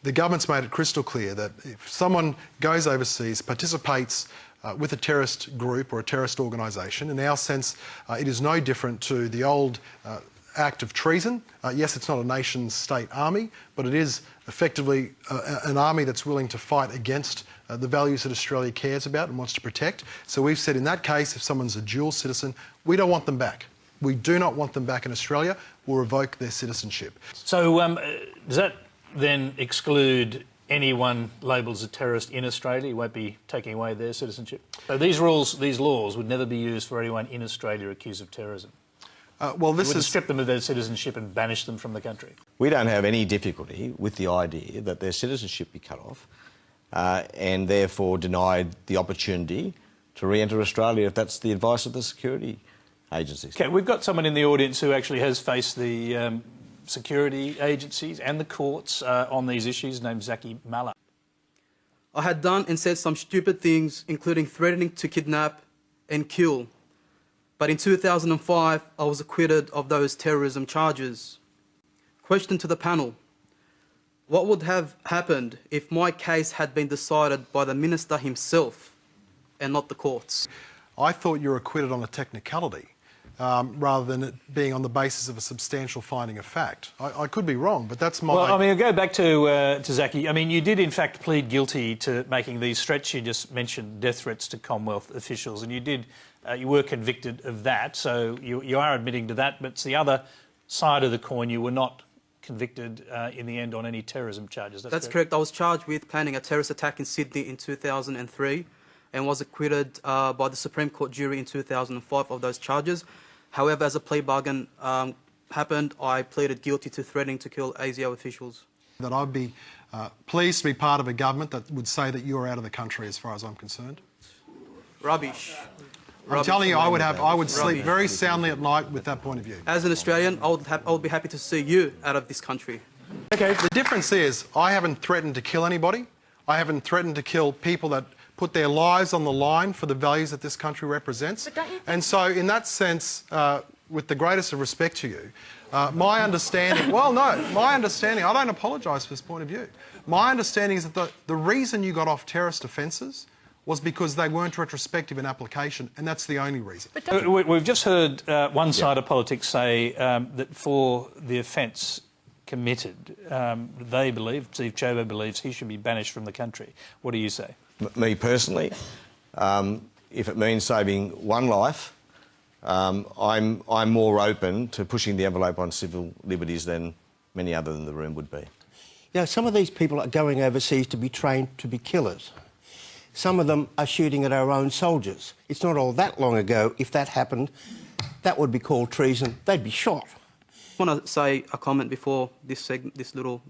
the government's made it crystal clear that if someone goes overseas, participates with a terrorist group or a terrorist organisation, in our sense, it is no different to the old act of treason. Yes, it's not a nation-state army, but it is effectively an army that's willing to fight against the values that Australia cares about and wants to protect. So we've said in that case, if someone's a dual citizen, we don't want them back. We do not want them back in Australia. We'll revoke their citizenship. So does that then exclude anyone labelled as a terrorist in Australia? You won't be taking away their citizenship? So these laws would never be used for anyone in Australia accused of terrorism? Well, this would is... strip them of their citizenship and banish them from the country? We don't have any difficulty with the idea that their citizenship be cut off and therefore denied the opportunity to re-enter Australia if that's the advice of the security agencies. Okay, we've got someone in the audience who actually has faced the security agencies and the courts on these issues, named Zaki Mala. I had done and said some stupid things, including threatening to kidnap and kill. But in 2005, I was acquitted of those terrorism charges. Question to the panel: what would have happened if my case had been decided by the minister himself and not the courts? I thought you were acquitted on a technicality rather than it being on the basis of a substantial finding of fact. I could be wrong, but that's my... Well, I mean, I'll go back to Zaki. I mean, you did in fact plead guilty to making these threats. You just mentioned death threats to Commonwealth officials, and you did... you were convicted of that, so you are admitting to that, but it's the other side of the coin. You were not convicted in the end on any terrorism charges. That's correct. I was charged with planning a terrorist attack in Sydney in 2003 and was acquitted by the Supreme Court jury in 2005 of those charges. However, as a plea bargain happened, I pleaded guilty to threatening to kill ASIO officials. That I'd be pleased to be part of a government that would say that you're out of the country as far as I'm concerned. Rubbish. I'm telling you, I would sleep very soundly at night with that point of view. As an Australian, I would be happy to see you out of this country. Okay, the difference is I haven't threatened to kill anybody. I haven't threatened to kill people that put their lives on the line for the values that this country represents. And so, in that sense, with the greatest of respect to you, my understanding... Well, no, my understanding... I don't apologise for this point of view. My understanding is that the reason you got off terrorist offences was because they weren't retrospective in application, and that's the only reason. We've just heard one side of politics say that for the offence committed, they believe, Steve Chobo believes, he should be banished from the country. What do you say? Me personally, if it means saving one life, I'm more open to pushing the envelope on civil liberties than many others in the room would be. You know, some of these people are going overseas to be trained to be killers. Some of them are shooting at our own soldiers. It's not all that long ago, if that happened, that would be called treason. They'd be shot. I want to say a comment before this little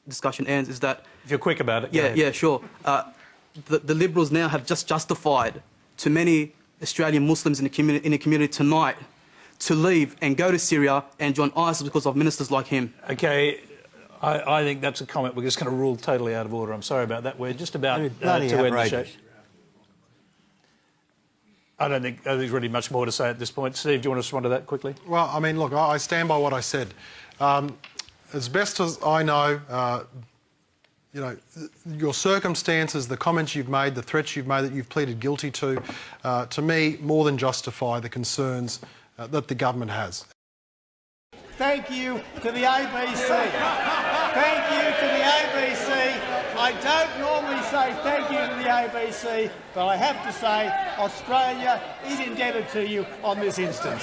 discussion ends, is that... If you're quick about it. Yeah, sure. The Liberals now have just justified to many Australian Muslims in the community tonight to leave and go to Syria and join ISIS because of ministers like him. Okay. I think that's a comment we're just going to rule totally out of order. I'm sorry about that. We're just about to end the show. I don't think there's really much more to say at this point. Steve, do you want to respond to that quickly? Well, I mean, look, I stand by what I said. As best as I know, you know, your circumstances, the comments you've made, the threats you've made that you've pleaded guilty to me, more than justify the concerns that the government has. Thank you to the ABC. Thank you to the ABC. I don't normally say thank you to the ABC, but I have to say Australia is indebted to you on this instance.